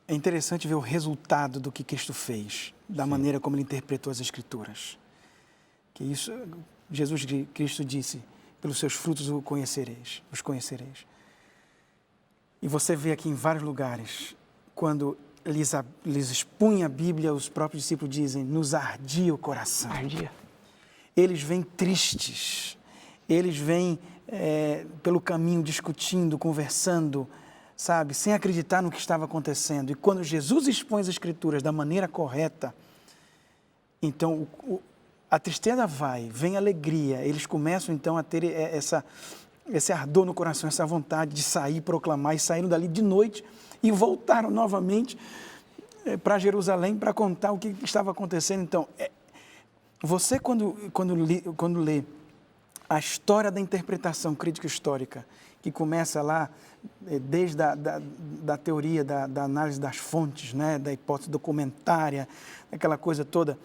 interessante ver o resultado do que Cristo fez, da maneira como ele interpretou as Escrituras. Que isso, Jesus Cristo disse, pelos seus frutos os conhecereis. E você vê aqui em vários lugares, quando lhes expunha a Bíblia, os próprios discípulos dizem, nos ardia o coração. Ardia. Eles vêm tristes, eles vêm pelo caminho discutindo, conversando, sabe, sem acreditar no que estava acontecendo. E quando Jesus expõe as Escrituras da maneira correta, então a tristeza vem a alegria. Eles começam então a ter esse ardor no coração, essa vontade de sair, proclamar, e saíram dali de noite e voltaram novamente para Jerusalém para contar o que estava acontecendo. Então, você quando lê a história da interpretação crítica histórica, que começa lá desde da teoria, da análise das fontes, né, da hipótese documentária, aquela coisa toda,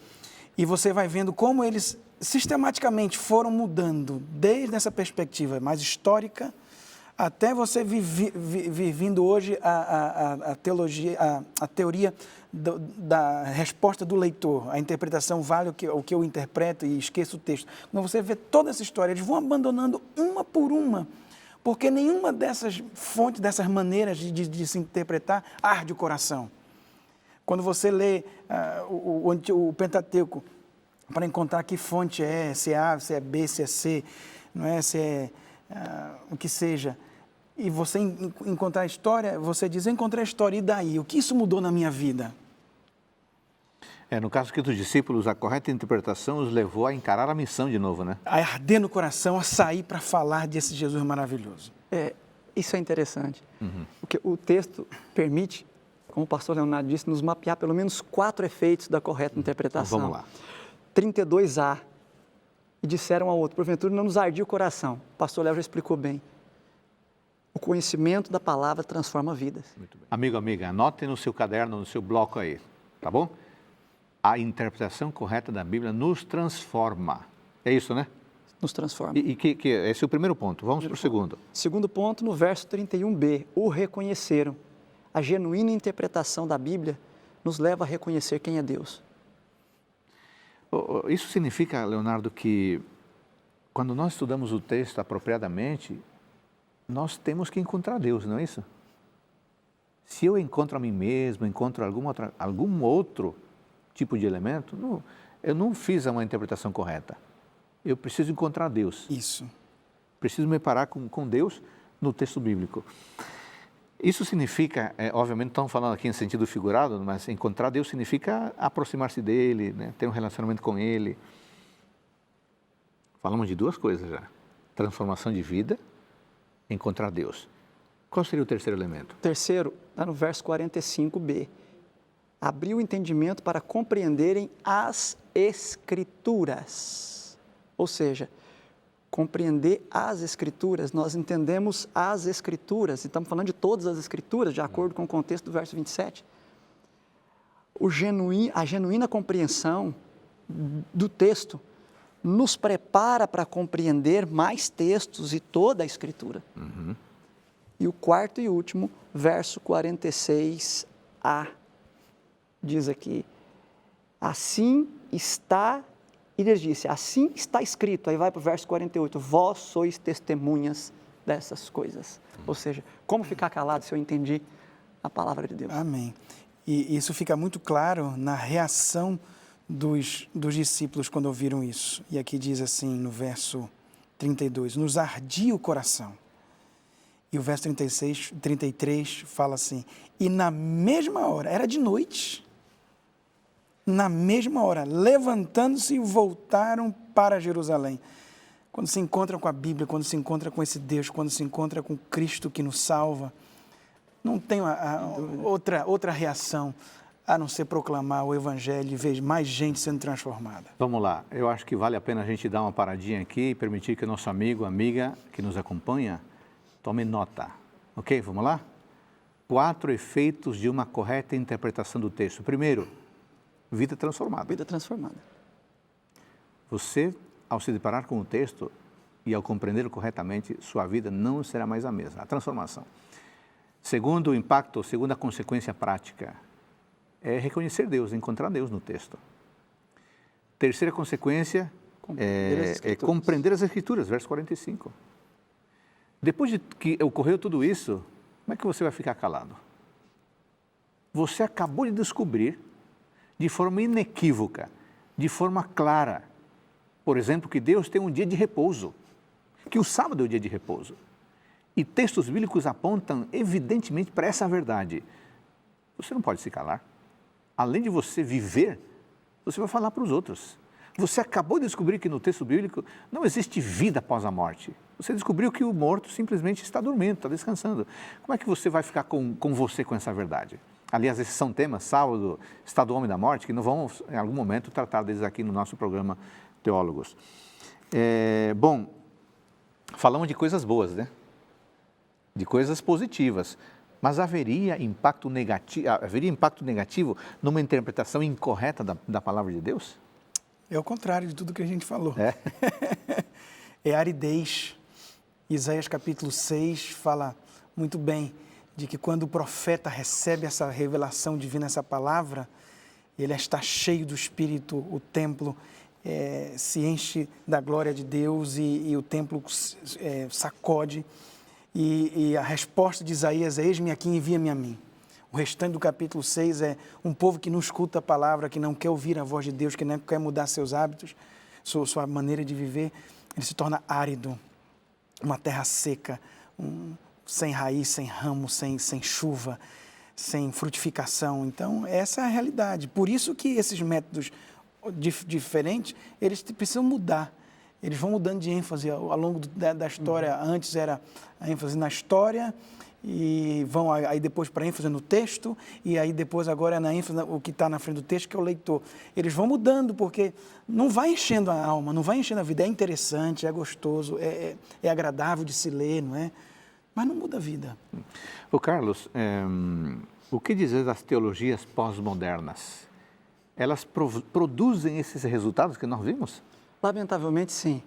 e você vai vendo como eles sistematicamente foram mudando desde essa perspectiva mais histórica até você vindo hoje a teoria da resposta do leitor. A interpretação vale o que eu interpreto e esqueço o texto. Quando você vê toda essa história, eles vão abandonando uma por uma, porque nenhuma dessas fontes, dessas maneiras de se interpretar, arde o coração. Quando você lê o Pentateuco, para encontrar que fonte se é A, se é B, se é C, não é? Se é o que seja, e você encontrar a história, você diz, eu encontrei a história, e daí? O que isso mudou na minha vida? No caso aqui dos discípulos, a correta interpretação os levou a encarar a missão de novo, né? A arder no coração, a sair para falar desse Jesus maravilhoso. Isso é interessante, porque o texto permite, como o pastor Leonardo disse, nos mapear pelo menos 4 efeitos da correta interpretação. Então, vamos lá. 32A, e disseram ao outro, porventura não nos ardia o coração. O pastor Léo já explicou bem. O conhecimento da palavra transforma vidas. Muito bem. Amigo, amiga, anote no seu caderno, no seu bloco aí, tá bom? A interpretação correta da Bíblia nos transforma. É isso, né? Nos transforma. E esse é o primeiro ponto. Vamos para o segundo. Segundo ponto, no verso 31b, o reconheceram. A genuína interpretação da Bíblia nos leva a reconhecer quem é Deus. Isso significa, Leonardo, que quando nós estudamos o texto apropriadamente, nós temos que encontrar Deus, não é isso? Se eu encontro a mim mesmo, encontro algum outro tipo de elemento, eu não fiz uma interpretação correta. Eu preciso encontrar Deus. Isso. Preciso me parar com Deus no texto bíblico. Isso significa, obviamente, estamos falando aqui em sentido figurado, mas encontrar Deus significa aproximar-se dEle, né? Ter um relacionamento com Ele. Falamos de 2 coisas já. Transformação de vida, encontrar Deus. Qual seria o terceiro elemento? O terceiro está no verso 45b. Abriu o entendimento para compreenderem as Escrituras. Ou seja, compreender as Escrituras, nós entendemos as Escrituras, e estamos falando de todas as Escrituras, de acordo com o contexto do verso 27. A genuína compreensão do texto nos prepara para compreender mais textos e toda a Escritura. E o quarto e último, verso 46a, diz aqui, assim está, e ele disse, assim está escrito, aí vai para o verso 48, vós sois testemunhas dessas coisas. Ou seja, como ficar calado se eu entendi a palavra de Deus? Amém. E isso fica muito claro na reação dos discípulos quando ouviram isso. E aqui diz assim, no verso 32, nos ardia o coração. E o verso 33 fala assim, e na mesma hora, era de noite, na mesma hora, levantando-se, voltaram para Jerusalém. Quando se encontra com a Bíblia, quando se encontra com esse Deus, quando se encontra com Cristo que nos salva, não tem outra reação a não ser proclamar o Evangelho e ver mais gente sendo transformada. Vamos lá, eu acho que vale a pena a gente dar uma paradinha aqui e permitir que o nosso amigo, amiga que nos acompanha, tome nota. Ok? Vamos lá? 4 efeitos de uma correta interpretação do texto. Primeiro, vida transformada. Vida transformada. Você, ao se deparar com o texto e ao compreendê-lo corretamente, sua vida não será mais a mesma. A transformação. Segundo impacto, segunda consequência prática, é reconhecer Deus, encontrar Deus no texto. Terceira consequência, compreender as Escrituras, verso 45. Depois de que ocorreu tudo isso, como é que você vai ficar calado? Você acabou de descobrir, de forma inequívoca, de forma clara, por exemplo, que Deus tem um dia de repouso, que o sábado é o dia de repouso. E textos bíblicos apontam evidentemente para essa verdade. Você não pode se calar. Além de você viver, você vai falar para os outros. Você acabou de descobrir que no texto bíblico não existe vida após a morte. Você descobriu que o morto simplesmente está dormindo, está descansando. Como é que você vai ficar com você com essa verdade? Aliás, esses são temas, sábado, estado do homem e da morte, que não vamos, em algum momento, tratar deles aqui no nosso programa Teólogos. Bom, falamos de coisas boas, né? De coisas positivas. Mas haveria impacto negativo numa interpretação incorreta da palavra de Deus? É o contrário de tudo que a gente falou. É aridez. Isaías capítulo 6 fala muito bem de que quando o profeta recebe essa revelação divina, essa palavra, ele está cheio do Espírito, o templo se enche da glória de Deus e o templo sacode. E a resposta de Isaías é: eis-me aqui, envia-me a mim. O restante do capítulo 6 é um povo que não escuta a palavra, que não quer ouvir a voz de Deus, que não quer mudar seus hábitos, sua maneira de viver. Ele se torna árido, uma terra seca, sem raiz, sem ramo, sem chuva, sem frutificação. Então, essa é a realidade. Por isso que esses métodos diferentes, eles precisam mudar. Eles vão mudando de ênfase ao longo da história. Antes era a ênfase na história, e vão aí depois para a ênfase no texto, e aí depois agora é na ênfase o que está na frente do texto, que é o leitor. Eles vão mudando, porque não vai enchendo a alma, não vai enchendo a vida. É interessante, é gostoso, é agradável de se ler, não é? Mas não muda a vida. Ô Carlos, o que dizer das teologias pós-modernas? Elas produzem esses resultados que nós vimos? Lamentavelmente, sim.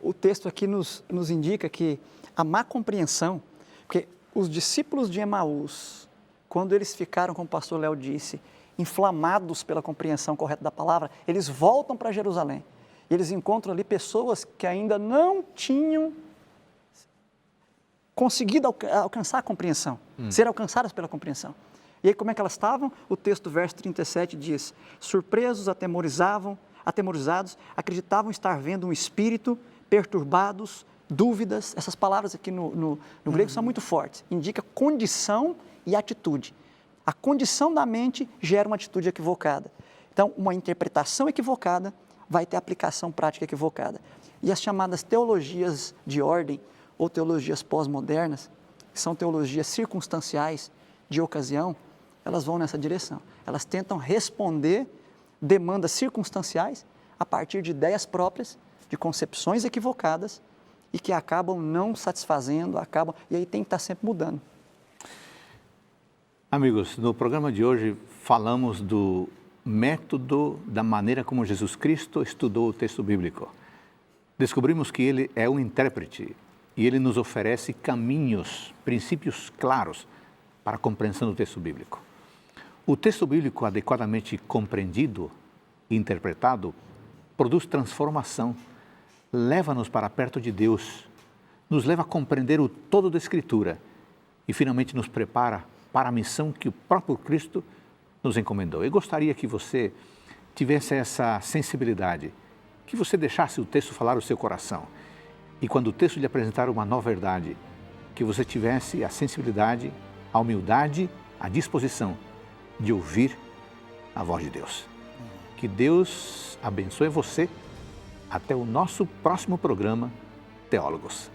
O texto aqui nos indica que a má compreensão, porque os discípulos de Emaús, quando eles ficaram, como o pastor Léo disse, inflamados pela compreensão correta da palavra, eles voltam para Jerusalém. E eles encontram ali pessoas que ainda não tinham conseguido alcançar a compreensão, ser alcançadas pela compreensão. E aí, como é que elas estavam? O texto, verso 37, diz: surpresos, atemorizados, acreditavam estar vendo um espírito, perturbados, dúvidas. Essas palavras aqui no grego são muito fortes. Indica condição e atitude. A condição da mente gera uma atitude equivocada. Então, uma interpretação equivocada vai ter aplicação prática equivocada. E as chamadas teologias de ordem ou teologias pós-modernas, que são teologias circunstanciais de ocasião, elas vão nessa direção. Elas tentam responder demandas circunstanciais a partir de ideias próprias, de concepções equivocadas e que acabam não satisfazendo, e aí tem que estar sempre mudando. Amigos, no programa de hoje falamos do método, da maneira como Jesus Cristo estudou o texto bíblico. Descobrimos que ele é um intérprete e ele nos oferece caminhos, princípios claros para a compreensão do texto bíblico. O texto bíblico adequadamente compreendido e interpretado produz transformação, leva-nos para perto de Deus, nos leva a compreender o todo da Escritura e finalmente nos prepara para a missão que o próprio Cristo nos encomendou. Eu gostaria que você tivesse essa sensibilidade, que você deixasse o texto falar o seu coração e quando o texto lhe apresentar uma nova verdade, que você tivesse a sensibilidade, a humildade, a disposição de ouvir a voz de Deus. Que Deus abençoe você. Até o nosso próximo programa, Teólogos.